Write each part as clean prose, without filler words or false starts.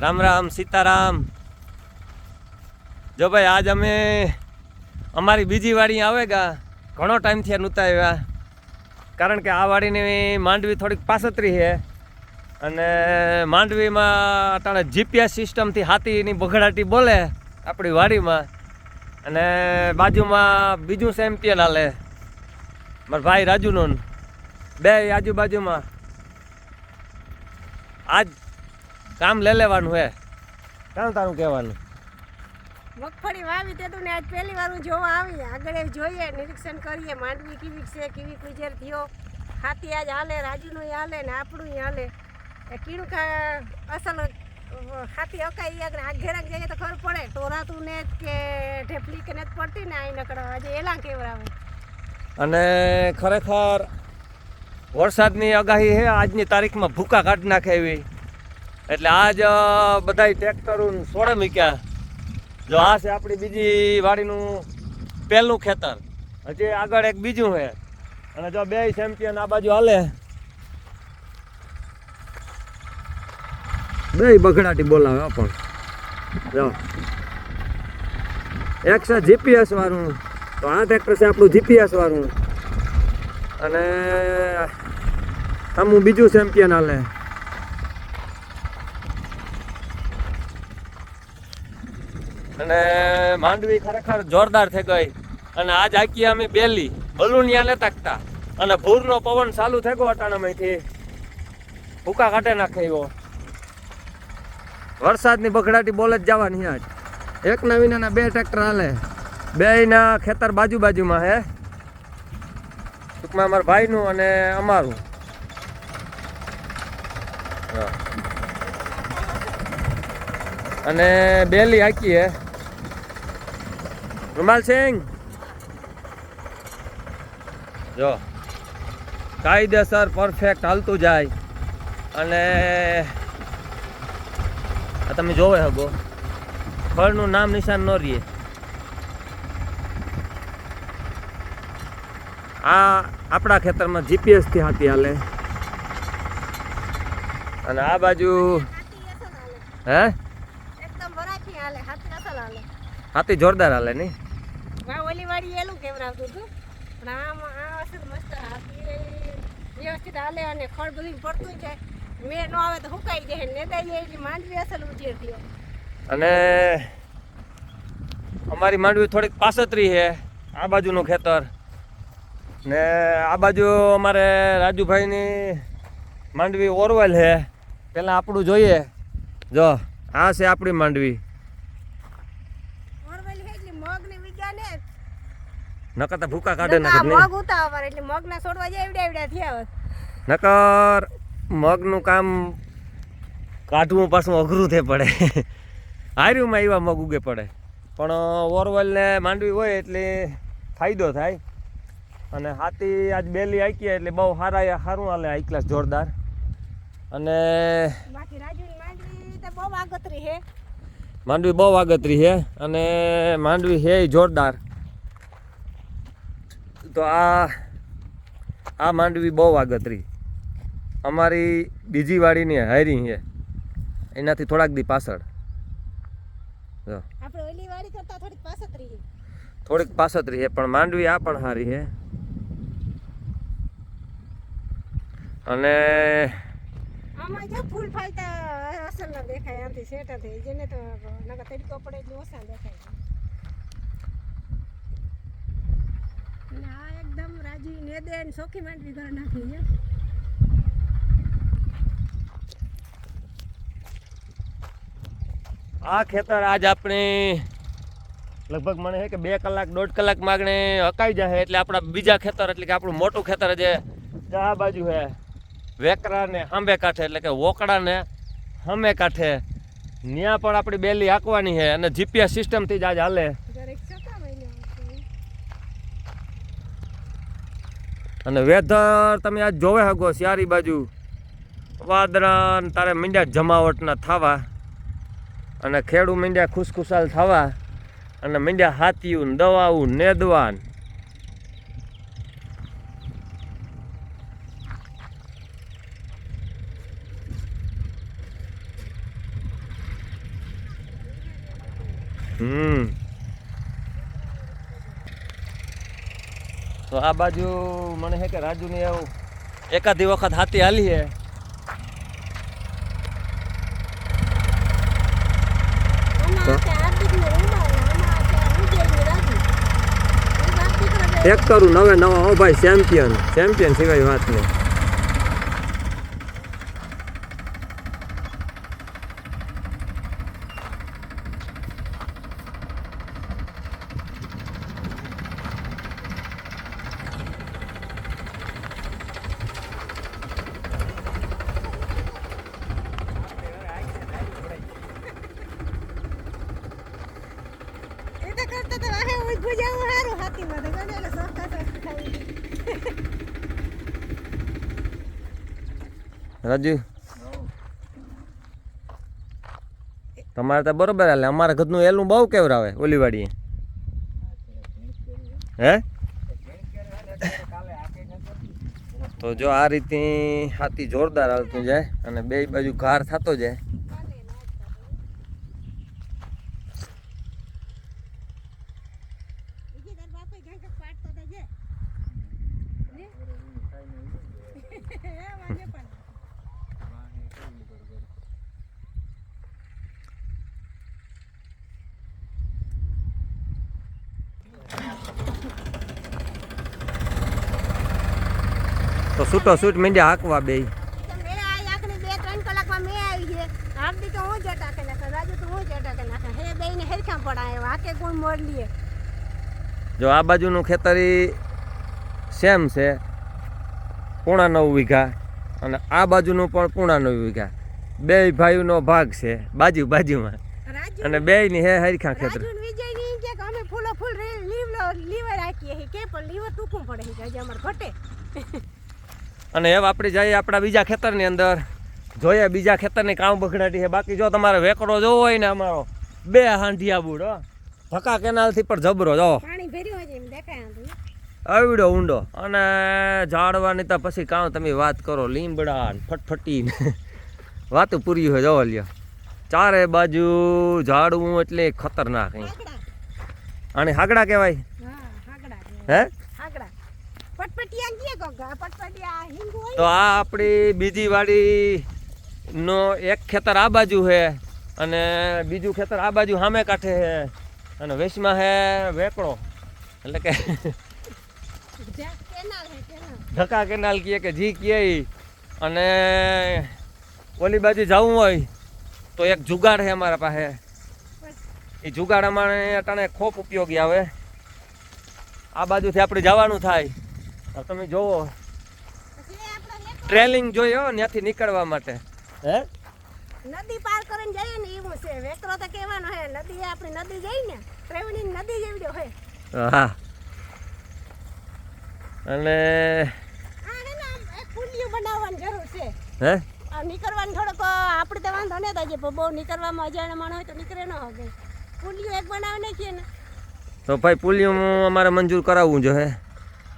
રામ રામ સીતારામ। જો ભાઈ આજ અમે અમારી બીજી વાડી આવેગા ઘણો ટાઈમ થયા નહોતા આવ્યા, કારણ કે આ વાડીની માંડવી થોડીક પાસતરી છે અને માંડવીમાં અટાણે જીપીએસ સિસ્ટમથી હાથીની બઘડાટી બોલે આપણી વાડીમાં, અને બાજુમાં બીજું ચેમ્પિયન હાલે મારા ભાઈ રાજુનું, બે આજુબાજુમાં આજ કામ લઈ લેવાનું હે। કામ તારું કહેવાનું? મગફળી વાવી તે તો ને આજ પહેલી વાર જોવા આવી, આગળ જોઈએ, નિરીક્ષણ કરીએ માંડવી કેવી છે, કેવી ગુજર થયો, હાથી આજ હાલે, રાજુનું હાલે ને આપણું હાલે, એ કીડું કા અસલ હાથી અકાઈ આગળ આ ઘેરાક જઈએ તો ખબર પડે ટોરાતું ને કે ઢેફલી કે નથી પડતી ને અહીં નકડો આજે એલા કેવરાવે। અને ખરેખર વરસાદની આગાહી છે, આજની તારીખમાં ભૂકા કાઢી નાખે એવી, એટલે આજ બધા ટ્રેક્ટરો સોળે મૂક્યા। જો આ છે આપણી બીજી વાડીનું પહેલું ખેતર, હજી આગળ એક બીજું છે, અને જો બે ચેમ્પિયન આ બાજુ હાલે, બે બઘડાટી બોલાવે પણ જો એક છે જીપીએસ વાળું, તો આ ટ્રેક્ટર છે આપણું જીપીએસ વાળું, અને આમ બીજું ચેમ્પિયન હાલે। અને માંડવી ખરેખર જોરદાર થઈ ગઈ, અને આજ આખી અમે બેલી બલુનિયા ને તાકતા, અને ભૂરનો પવન ચાલુ થઈ ગયો અટાણામાંથી ભૂકા કાઢે નાખે એવો, વરસાદની બઘડાટી બોલે જ જવાની। આજ એક નવીના બે ટ્રેક્ટર હાલે, બેયના ખેતર બાજુમાં હે, ટૂંકમાં અમારા ભાઈનું અને અમારું। અને બેલી આખી હે રૂમાલ સિંહ, જો કાયદેસર પરફેક્ટ હાલતું જાય, અને આ તમે જોવે હગો ફળનું નામ નિશાન ન રહીએ। આ આપણા ખેતરમાં જીપીએસથી હાથી હાલે, અને આ બાજુ હે હાથી જોરદાર હાલે નહીં, ઓલી વાડી એલું કેવરાવતું હતું, પણ આ અસર મસ્ત હાથી વ્યવસ્થિત હાલે અને ખડ બધું પડતું જાય, મેં ન આવે તો હુકાઈ જાય, નેદાઈ જાય, એટલે માંડવી અસલ ઉછેર થયો। અને અમારી માંડવી થોડીક પાસતરી છે, આ બાજુનું ખેતર ને આ બાજુ અમારે રાજુભાઈની માંડવી ઓરવેલ છે। પહેલાં આપણું જોઈએ, જો આ છે આપણી માંડવી, નકર તો ભૂકા કાઢે નાખે મગ ઉતાવર એટલે મગના છોડવા જાય એવડા થયા હોત, નકર મગનું કામ કાઢવું પાછું અઘરું થઈ પડે। હાર્યુંમાં એવા મગ ઉગે પડે, પણ ઓરવેલ ને માંડવી હોય એટલે ફાયદો થાય। અને હાથી આજ બેલી આંકી એટલે બહુ સારું હાલે, હાઈ ક્લાસ જોરદાર। અને બાકી રાજુની માંડવી તો બહુ આગતરી છે, માંડવી બહુ આગતરી છે, અને માંડવી છે જોરદાર। તો આ માંડવી બહુ આગતરી અમારી બીજી વાડીની હારી છે, એનાથી થોડાક દી પાછળ, જો આપણે ઓલી વાડી કરતા થોડીક પાસતરી છે, થોડીક પાસતરી છે, પણ માંડવી આ પણ સારી છે। અને આમાં જો ફૂલ ફાલતા અસલ ના દેખાય, આમથી સેટા થઈ જેને તો નકા તડકો પડે એટલે ઓછા દેખાય। અને આ એકદમ રાજી નેદે ને સોખી માંડવી ઘર નાખી છે। આ ખેતર આજ આપણે લગભગ મને છે કે 2 કલાક 1.5 કલાક માગણે અકાઈ જાય, એટલે આપણા બીજા ખેતર એટલે કે આપણું મોટું ખેતર જે આ બાજુ છે વેકરા ને સાંભે કાંઠે, એટલે કે વોકડા ને સામે કાંઠે, ત્યાં પણ આપણી બેલી હાંકવાની છે, અને જીપીએસ સિસ્ટમથી જ આજ હાલે। અને વેધર તમે આજ જોવે હગો, ચારી બાજુ વાદળા તારે મીંડ્યા જમાવટના થવા, અને ખેડૂ મીંડ્યા ખુશખુશાલ થવા, અને મીંડ્યા હાથીયું દવાવું નેદવાન। તો આ બાજુ મને છે કે રાજુની એવું એકાદી વખત હાથી હાલી છે. એક કરું નવે નવા હો ભાઈ, ચેમ્પિયન સિવાય વાત નહીં. રાજુ તમારે તો બરોબર હાલે, અમારા ઘરનું એલું બહુ કેવરાવે ઓલી વાડીએ. હે તો જો આ રીતની હાથી જોરદાર હાલતું જાય અને બે બાજુ ઘાર થતો જાય. તો છૂટો છૂટ મીંડ્યા હાંકવા બે. જો આ બાજુનું ખેતર સેમ છે, 9.5 વીઘા, અને આ બાજુનું પણ 9.5 વીઘા. બે ભાઈઓનો ભાગ છે બાજુમાં, અને બે ની હે હરખા ખેતર. અને હવે આપણે જઈએ આપણા બીજા ખેતરની અંદર, જોઈએ બીજા ખેતરની કામ બગડાટી છે. બાકી જો તમારે વેકડો જોવો હોય ને, અમારો 2 હાંઢિયા બુડો ધક્કા કેનાલથી પણ જબરો જો આવડો ઊંડો, અને ઝાડવાની તો પછી કામ તમે વાત કરો, લીમડા ફટફટી વાતું પૂરી હોય. જોવો લ્યો ચારે બાજુ ઝાડવું એટલે ખતરનાક. અને હાગડા કહેવાય. હે તો આ આપણી બીજી વાડી નો એક ખેતર આ બાજુ છે, અને બીજું ખેતર આ બાજુ સામે કાંઠે છે, અને વેસમાં છે વેકડો, એટલે કે ધક્કા કેનાલ કહે કે જી કહે. અને ઓલી બાજુ જવું હોય તો એક જુગાડ છે અમારા પાસે. એ જુગાડ અમારે અટાણે ખૂબ ઉપયોગી આવે. આ બાજુથી આપણે જવાનું થાય, તમે જોવો ટ્રેલિંગ જોઈએ ત્યાંથી નીકળવા માટે. હે નદી પાર કરીને જઈએ ને એવું છે. વેકરો તો કહેવાનો હે, નદી આપણી નદી જઈ ને ટ્રેવલિંગ નદી જેવડો હોય. હા, અને આ હે ને એક પુલિયું બનાવવાની જરૂર છે. હે નીકળવાનું થોડોક આપણે તો વાંધો નહીં થાય, બહુ નીકળવામાં અજાણ્યા માણસ હોય તો નીકળે ન હોય. પુલિયું એક બનાવી નાખીએ ને તો ભાઈ પુલિયું અમારે મંજૂર કરાવવું જોઈએ.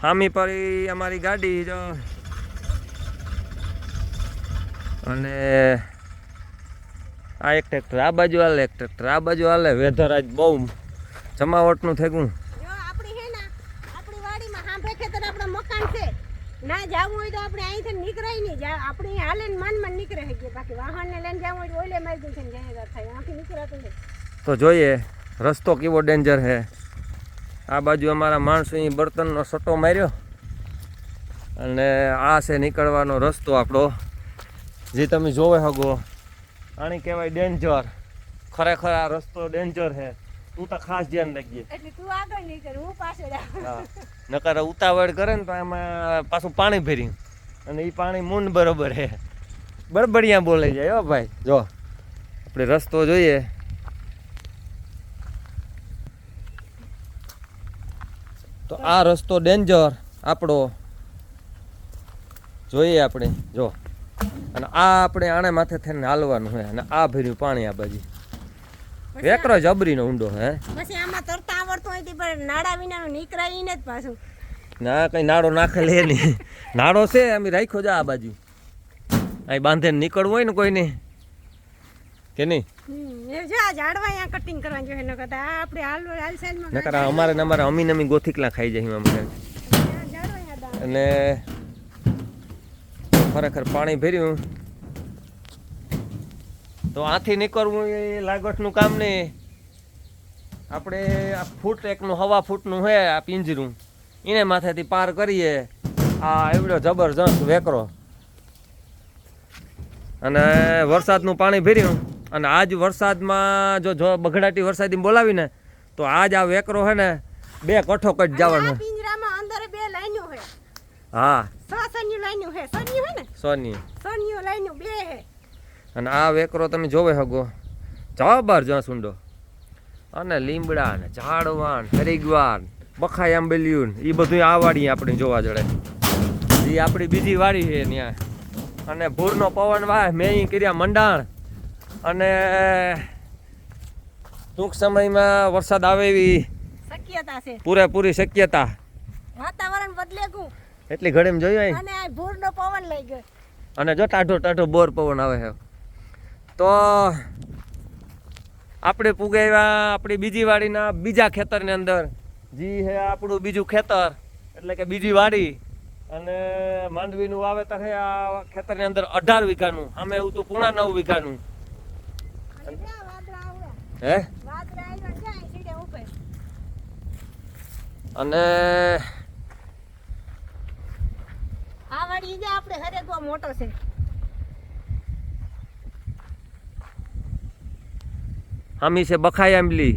હામી પર અમારી ગાડી જો, અને આ એક ટ્રેક્ટર આ બાજુ હાલે, એક ટ્રેક્ટર આ બાજુ હાલે. વેધર આજ બહુ જમાવટનું થઈ ગયું. જો આપણી હે ને આપણી વાડીમાં હાંભે ખેતર આપણા મકાન છે, ના જાવું હોય તો આપણે અહીંથી નીકળાય નહીં. આપણે હાલે ને માન નીકળે છે, બાકી વાહનને લઈને જવું હોય તો ઓલે મારી દઉં છે ને જાય થાય, આથી નીકળાતું નહીં. તો જોઈએ રસ્તો કેવો ડેન્જર છે. આ બાજુ અમારા માણસો અહીં બર્તનનો સટ્ટો માર્યો, અને આ છે નીકળવાનો રસ્તો આપણો, જે તમે જોવે શકો. આની કહેવાય ડેન્જર. ખરેખર આ રસ્તો ડેન્જર છે. તું તો ખાસ ધ્યાન રાખજે. એટલે તું આગળ નીકળ, હું પાછળ આવું. હા, નકર ઉતાવળ કરે ને તો એમાં પાછું પાણી ભર્યું, અને એ પાણી મૂન બરોબર છે, બરબડિયા બોલે જાય. હો ભાઈ જો આપણે રસ્તો જોઈએ. તો આ રસ્તો ડેન્જર આપણો જોઈએ આપણે જો. અને આ આપણે આણે માથે થઈને હાલવાનું હોય, અને આ ભર્યું પાણી આ બાજુ. વેકરો જબરીનો ઊંડો હે. પછી આમાં તરતા આવડતું હોય પણ નાડા વિનાનું નીકળાય ને જ પાછું. ના કઈ નાડો નાખે લે નહીં. નાડો છે અમે રાખ્યો જા આ બાજુ. અહીં બાંધે નીકળવું હોય ને કોઈને કે નહીં? એ જો આ ઝાડવા અહીંયા કટિંગ કરવા જોઈએ ન કરતા આ આપણે હાલ સાઈડમાં નકર અમારે ને અમારે અમી ગોથીકલા ખાઈ જાય અમે ઝાડવા યાદ અને ખરેખર પાણી ભર્યું તો આથી નીકળવું એ લાગવટનું કામ નહીં. આપણે આ ફૂટ એકનું હવા ફૂટનું છે આ પિંજરું, એને માથેથી પાર કરીએ. આ એવડો જબરજસ્ત વેકરો અને વરસાદનું પાણી ભર્યું. અને આજ વરસાદમાં જો બગડાટી વરસાદી બોલાવીને તો આજ આ વેકરો છે ને 2 કઠો કટ જવાનો. પિંજરામાં અંદર 2 લાઈનો છે. હા સોની લાઈનો છે. સોની હે ને સોની લાઈનો 2 છે. અને આ વેકરો તમે જોવે હગો જબરજસ્ત ઊંડો. અને લીમડા ને ઝાડવા ને હરીગવા બખાઈ આંબેલિયું એ બધું આ વાડી આપણે જોવા જડે. એ આપણી બીજી વાડી છે ત્યાં. અને ભૂરનો પવન વાહ મેં કર્યા મંડાણ. અને ટૂંક સમયમાં વરસાદ આવે એવી શક્યતા છે, પૂરેપૂરી શક્યતા. વાતાવરણ બદલે ગયું એટલી ઘડીમાં જોયું અને આ ભૂરનો પવન લઈ ગયો. અને જો ટાઢો બોર પવન આવે છે. તો આપણે પુગાવ્યા આપણી બીજી વાડીના બીજા ખેતરની અંદર. જી હે આપણું બીજું ખેતર એટલે કે બીજી વાડી. અને માંડવીનું વાવેતર છે આ ખેતરની અંદર 18 વીઘાનું. અમે એવું તો પૂણા 9 વીઘાનું. હે અને આ વાડી જે આપણે હરેગો મોટો છે. આમી છે બખાઈ આંબલી.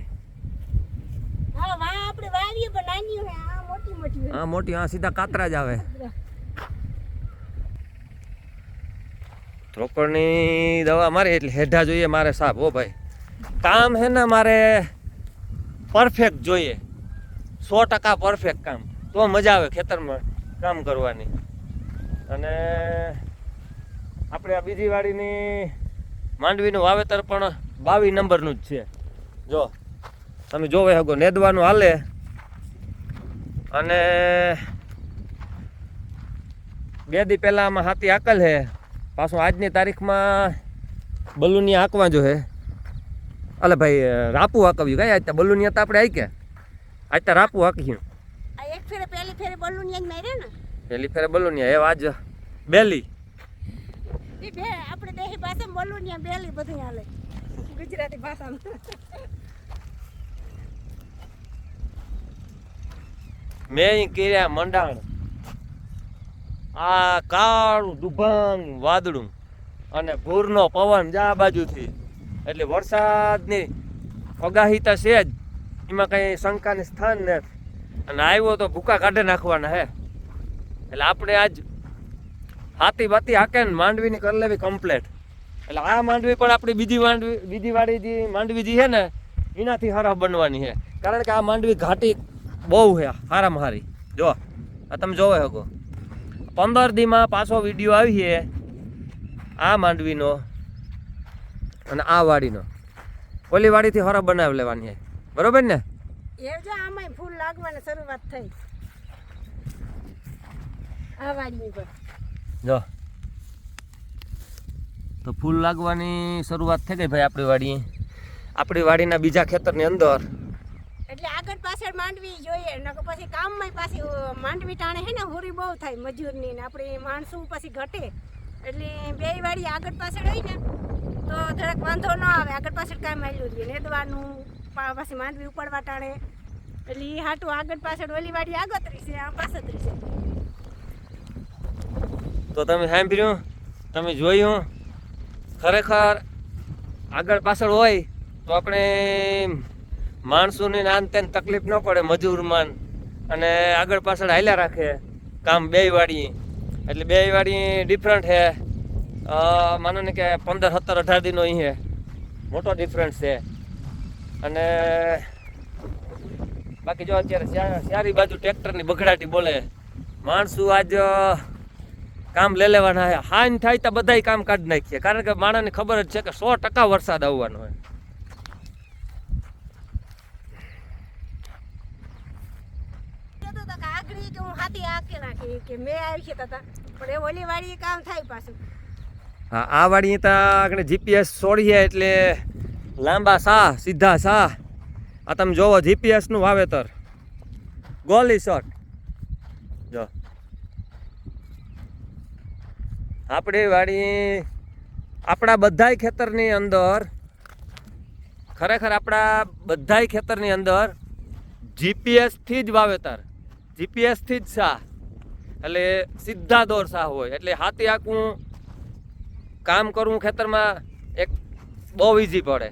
હા વા આપણે વાવીએ પણ નાની હોય. આ મોટી હા મોટી. હા સીધા કાતરા જ આવે. ત્રોપણની દવા મારી એટલે હેઠા જોઈએ મારે સાહેબ. હો ભાઈ કામ હે ને મારે પરફેક્ટ જોઈએ, 100% પરફેક્ટ કામ. તો મજા આવે ખેતરમાં કામ કરવાની. અને આપણે આ બીજી વાડીની માંડવીનું વાવેતર પણ 22 નંબરનું જ છે. જો તમે જોવે હગો નેદવાનું હાલે. અને 2 દી પહેલાં આમાં હાથી હાકલ છે. પાછું આજની તારીખમાં બલુનિયા હાંકવા જો હે. અલે ભાઈ રાપુ હાંકવ્યું કઈ આજ બલુનિયા તો આપણે હાંકે. આજ તો રાપુ હાંક્યું. આ એક ફેરે પહેલી ફેરે બલુનિયા જ માર્યા ને. પહેલી ફેરે બલુનિયા એ આજ બેલી. એ બે આપણે દેહી ભાષામાં બલુનિયા બેલી બધું હાલે ગુજરાતી ભાષામાં. મેં કર્યા મંડાણ. આ કાળું દુભાંગ વાદળું અને ભૂરનો પવન જા બાજુથી. એટલે વરસાદની આગાહી તો છે જ, એમાં કંઈ શંકાની સ્થાન નથી. અને આવ્યો તો ભૂકા કાઢી નાખવાના હે. એટલે આપણે આજ હાથી બાતી હાકે ને માંડવીની કરી લેવી કમ્પ્લેટ. એટલે આ માંડવી પણ આપણી બીજી વાડી જે માંડવી જે છે ને એનાથી હારા બનવાની છે. કારણ કે આ માંડવી ઘાટી બહુ છે, હારામાં હારી. જો આ તમે જોવે શકો 15 દીમાં પાછો વિડીયો આવી છે આ માંડવીનો અને આ વાડીનો. ઓલી વાડીથી હારા બનાવી લેવાની છે, બરોબર ને? એ જો આમાંય ફૂલ લાગવાની શરૂઆત થઈ આ વાડી પર. જો તો ફૂલ લાગવાની શરૂઆત થઈ ગઈ ભાઈ આપણી વાડીના બીજા ખેતરની અંદર. એટલે આગળ પાછળ માંડવી જોઈએ નકર પછી કામમાં પાછી માંડવી ટાણે હે ને હોરી બહુ થાય મજૂરની ને આપણે માણસો પછી ઘટે. એટલે બે વાડી આગળ પાછળ હોય ને તો જરાક વાંધો ન આવે. આગળ પાછળ કામ આવેલું જોઈએ નેદવાનું પાછી માંડવી ઉપાડવા ટાણે. એટલે એ હાટું આગળ પાછળ ઓલી વાડી આગતરી છે, આ પાછતરી છે. તો તમે સાંભળ્યું, તમે જોયું. ખરેખર આગળ પાછળ હોય તો આપણે માણસોની નાન તેને તકલીફ ન પડે, મજૂરમાં. અને આગળ પાછળ હાલ્યા રાખે કામ બે વાડી. એટલે બે વાડી ડિફરન્ટ છે. માનો ને કે 15, 17, 18 દિનો અહીં છે, મોટો ડિફરન્સ છે. અને બાકી જો અત્યારે ચારી બાજુ ટ્રેક્ટરની બગડાટી બોલે. માણસો આજ કામ લઈ લેવાના છે. હાન થાય તો બધાય કામ કાઢી નાખીએ, કારણ કે માણસને ખબર જ છે કે 100% વરસાદ આવવાનો હોય. કે હું હાથી આકે નાખી કે મેં આવી છે તા પણ એ ઓલી વાડી કામ થાય પાછું. હા આ વાડી તો આગળ જીપીએસ છોડીએ એટલે લાંબા સા સીધા સા આ તમે જોવો જીપીએસનું વાવેતર ગોલી શોટ જો આપણી વાડી આપણા બધાય ખેતરની અંદર ખરેખર આપણા બધાય ખેતરની અંદર જીપીએસથી જ વાવેતર જીપીએસથી જ સા એટલે સીધા દોર સા હોય એટલે હાથી આખું કામ કરવું ખેતરમાં એક બહુ ઇઝી પડે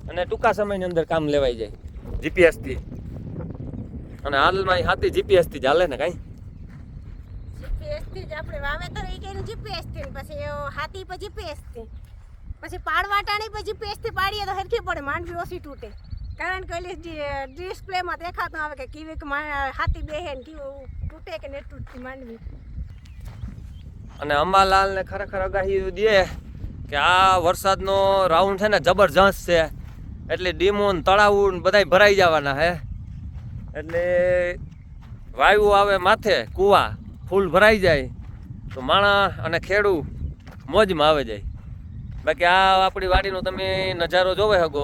અને ટૂંકા સમયની અંદર કામ લેવાઈ જાય જીપીએસથી અને હાલમાં હાથી જીપીએસથી જ હાલે ને કાંઈ જીપીએસથી જ આપણે વાવેતર એ કર્યું જીપીએસથી પછી હાથી પર જીપીએસથી પછી પાડવા ટાણી પર જીપીએસથી પાડીએ તો હરખી પડે માંડવી ઓછી તૂટે કારણ કે ઓલી ડિસ્પ્લેમાં દેખાતું આવે કે કેવી હાથી બેહે ને કેવું તૂટે કે નહીં તૂટતી માંડવી અને અંબાલાલને ખરેખર આગાહી દે કે આ વરસાદનો રાઉન્ડ છે ને જબરજસ્ત છે એટલે ડીમો ને તળાવું ને બધાય ભરાઈ જવાના હે એટલે વાયુ આવે માથે કૂવા ફૂલ ભરાઈ જાય તો માણસ અને ખેડૂ મોજમાં આવે જાય બાકી આ આપણી વાડીનો તમે નજારો જોવે શકો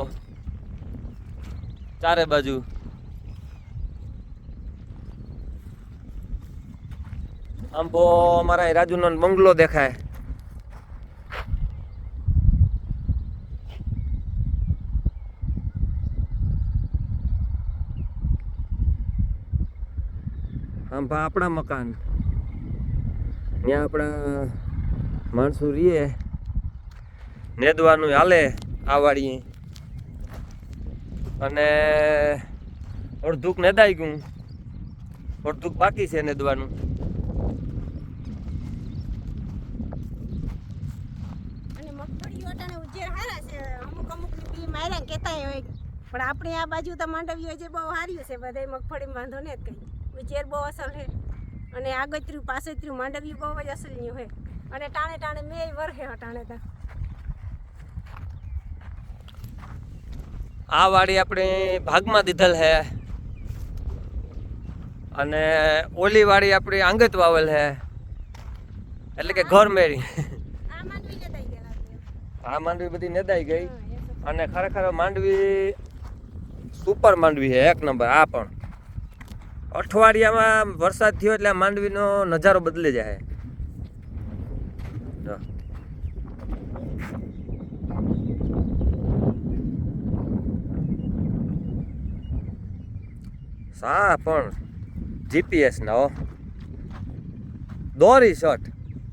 ચારે બાજુ આમ તો અમારા રાજુનો બંગલો દેખાય આમ ભા આપણા મકાન ત્યાં આપણા માણસો રીએ નેદવાનું હાલે આ વાડીએ અને અડધુંક નેદાઈ ગયું અડધુંક બાકી છે નેદવાનું અને મગફળી ઓટાને ઉજેર હારા છે અમુક બી માર્યા કહેતા હોય પણ આપણે આ બાજુ તો માંડવી જે બહુ સારી છે બધાય મગફળી વાંધો ને જ કંઈ ઉજેર બહુ અસર છે અને આગતર્યું પાછળત્યું માંડવી બહુ જ અસરની હોય અને ટાણે ટાણે મેં વરહે ટાણે તા આ વાડી આપણે ભાગમાં દીધેલ છે અને ઓલી વાડી આપણી આંગત વાવેલ છે એટલે કે ઘર મેરી આ માંડવી નતાઈ ગયા આ માંડવી બધી નેદાઈ ગઈ અને ખરેખર માંડવી સુપર માંડવી છે એક નંબર આ પણ અઠવાડિયામાં વરસાદ થયો એટલે આ માંડવીનો નજારો બદલી જાય જો સા પણ જીપીએસ ના હો દોરી શોટ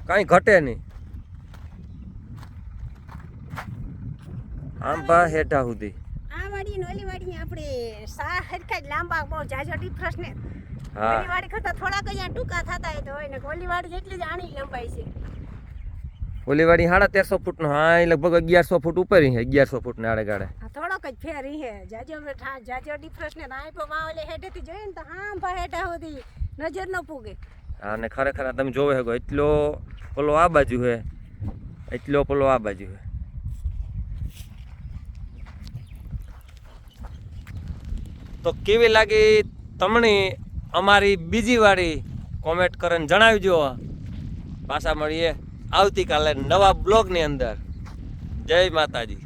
કાંઈ ઘટે નહીં આમ પા હેઠા સુધી આ વાડી ને ઓલી વાડી આપણે સા હરખા જ લાંબા બહુ જાજો ડિફરન્સ ને હા ઓલી વાડી કરતા થોડાક જ ટૂંકા થતા હોય ને ઓલી વાડી જેટલી જ આણી લંબાઈ છે ઓલી વાડી 1350 ફૂટનો હા એ લગભગ 1100 ફૂટ ઉપર છે 1100 ફૂટ ને આડે ગાડે આ થોડોક જ ફેર હે જાજો ડિફરન્સ ને આઈ પો વાવલે હેઠેથી જોઈએ ને તો હા ભા હેઠા સુધી નજર ન પૂગે હા ને ખરેખર તમે જોવે શકો એટલો પેલો આ બાજુ છે એટલો પેલો આ બાજુ છે તો કેવી લાગી તમને અમારી બીજી વાડી કોમેન્ટ કરીને જણાવજો પાછા મળીએ આવતીકાલે નવા બ્લોગની અંદર જય માતાજી